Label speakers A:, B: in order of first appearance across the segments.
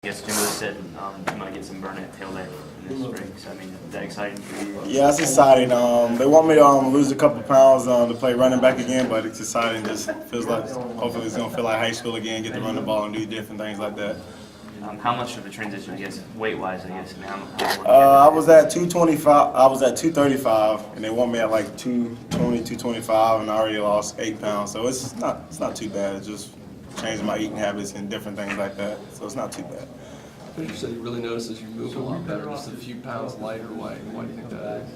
A: I guess Jim was said you might get some burn at tailback in this spring. So I mean, is that exciting for you?
B: Yeah, it's exciting. They want me to lose a couple pounds to play running back again, but it's exciting. Just feels like hopefully it's gonna feel like high school again. Get to run the ball and do different things like that.
A: How much of a transition, I guess, weight-wise? I guess. I mean,
B: I was at 225. I was at 235, and they want me at like 220, 225, and I already lost 8 pounds. So it's not too bad. It's just changing my eating habits and different things like that. So it's not too bad.
C: You said you really notice as you move a lot better, just a few pounds lighter. Why do you think that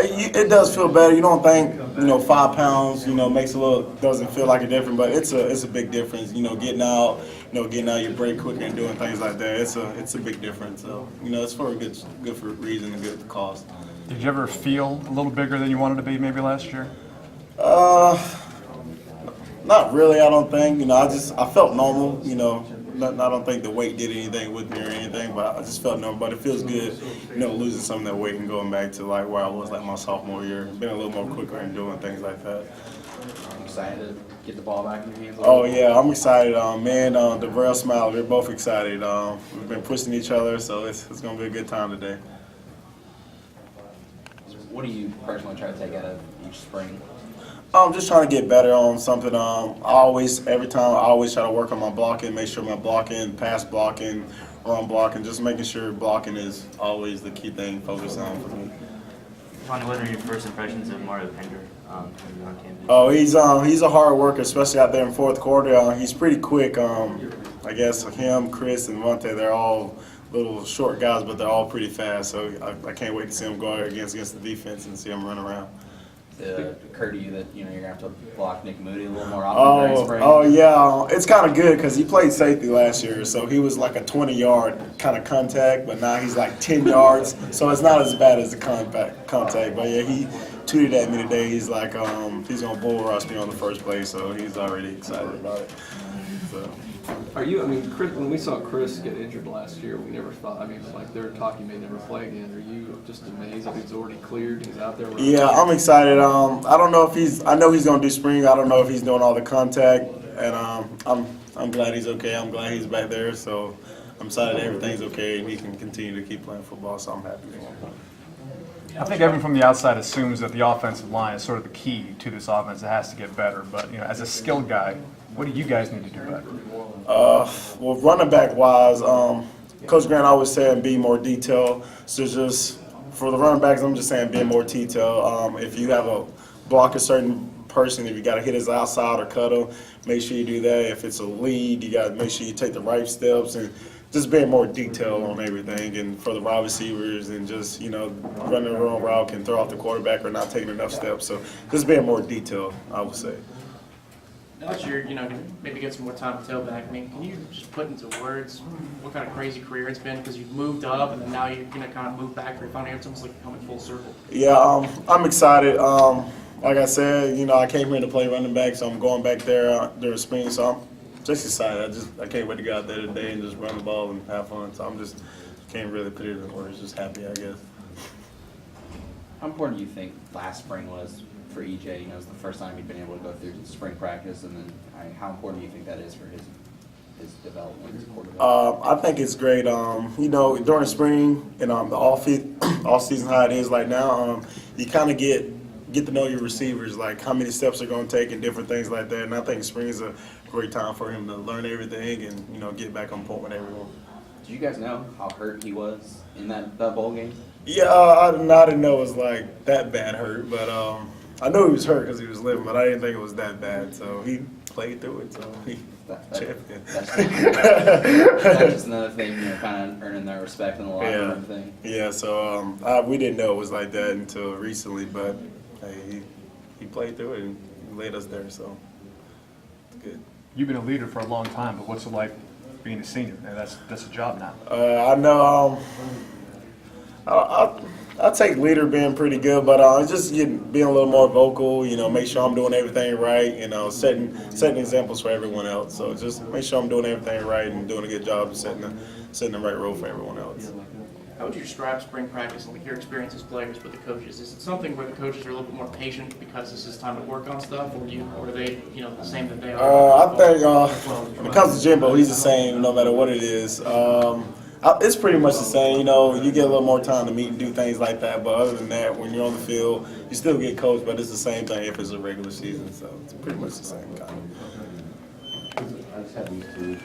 C: is?
B: It does feel better. You don't think 5 pounds makes doesn't feel like a difference, but it's a big difference. Getting out your break quicker and doing things like that. It's a big difference. So it's for a good for reason and good cause.
D: Did you ever feel a little bigger than you wanted to be maybe last year?
B: Not really. I don't think. I felt normal. I don't think the weight did anything with me or anything, but I just felt normal. But it feels good, losing some of that weight and going back to like where I was like my sophomore year, being a little more quicker and doing things like that.
E: I'm excited to get the ball back in your hands.
B: Oh yeah, I'm excited. DeVrell, Smiley, we're both excited. We've been pushing each other, so it's gonna be a good time today.
E: What do you personally try to take out of each spring?
B: I'm just trying to get better on something. Every time I always try to work on my blocking, make sure my blocking, pass blocking, run blocking, just making sure blocking is always the key thing to focus on for me.
A: Lonnie, what are your first impressions of Mario Pender on campus?
B: Oh, he's a hard worker, especially out there in fourth quarter. He's pretty quick. I guess him, Chris, and Monte, they're all little short guys, but they're all pretty fast. So I can't wait to see him go against the defense and see him run around.
E: Did it occur to you that you're gonna have to block Nick Moody a little more often during spring?
B: Oh yeah, it's kind of good because he played safety last year, so he was like a 20-yard kind of contact, but now he's like 10 yards, so it's not as bad as the contact. But yeah, he tweeted at me today. He's like, he's gonna bull rush me on the first play, so he's already excited about it. So.
C: Chris, when we saw Chris get injured last year, we never thought, like they were talking, he may never play again. Are you just amazed that he's already cleared, he's out there?
B: Yeah, I'm excited. I don't know if I know he's going to do spring. I don't know if he's doing all the contact, and I'm glad he's okay. I'm glad he's back there, so I'm excited that everything's okay and he can continue to keep playing football, so I'm happy for him.
D: I think everyone from the outside assumes that the offensive line is sort of the key to this offense. It has to get better, but as a skilled guy, what do you guys need to do better?
B: Well, running back wise, Coach Grant always said be more detailed. So just for the running backs, I'm just saying be more detailed. If you have a block a certain person, if you got to hit his outside or cut him, make sure you do that. If it's a lead, you got to make sure you take the right steps and just being more detailed on everything. And for the wide receivers and just running the wrong route can throw off the quarterback or not taking enough steps. So just being more detailed, I would say.
F: Now that you're, maybe get some more time to tailback, can you just put into words what kind of crazy career it's been? Because you've moved up and then now you're going to kind of move back. It's almost like coming full circle.
B: Yeah, I'm excited. Like I said, I came here to play running back, so I'm going back there during spring. So I'm just excited. I can't wait to get out there today and just run the ball and have fun. So can't really put it in words. Just happy, I guess.
E: How important do you think last spring was for EJ? It was the first time he'd been able to go through spring practice, and then how important do you think that is for his development as a quarterback?
B: I think it's great. During spring and the off season how it is like now, you kind of get to know your receivers, like how many steps they're going to take and different things like that. And I think spring is a great time for him to learn everything and get back on point with everyone.
E: Did you guys know how hurt he was in that bowl game?
B: Yeah, I didn't know it was like that bad hurt, but I knew he was hurt because he was living, but I didn't think it was that bad. So he played through it, so he champion.
E: That's just another thing, kind of earning their respect in the locker room thing.
B: Yeah, so we didn't know it was like that until recently, but hey, he played through it and led us there, so it's good.
D: You've been a leader for a long time, but what's it like being a senior? That's a job now.
B: I know. I take leader being pretty good, but just being a little more vocal. Make sure I'm doing everything right. Setting examples for everyone else. So just make sure I'm doing everything right and doing a good job of setting the right role for everyone else.
F: How would you describe spring practice and like your experience as players with the coaches? Is it something where the coaches are a little bit more patient because this is time to work on stuff, or are they, the same that they are?
B: I think when it comes to Jimbo, he's the same no matter what it is. It's pretty much the same. You get a little more time to meet and do things like that. But other than that, when you're on the field, you still get coached. But it's the same thing if it's a regular season. So it's pretty much the same kind of.
G: I just have these two.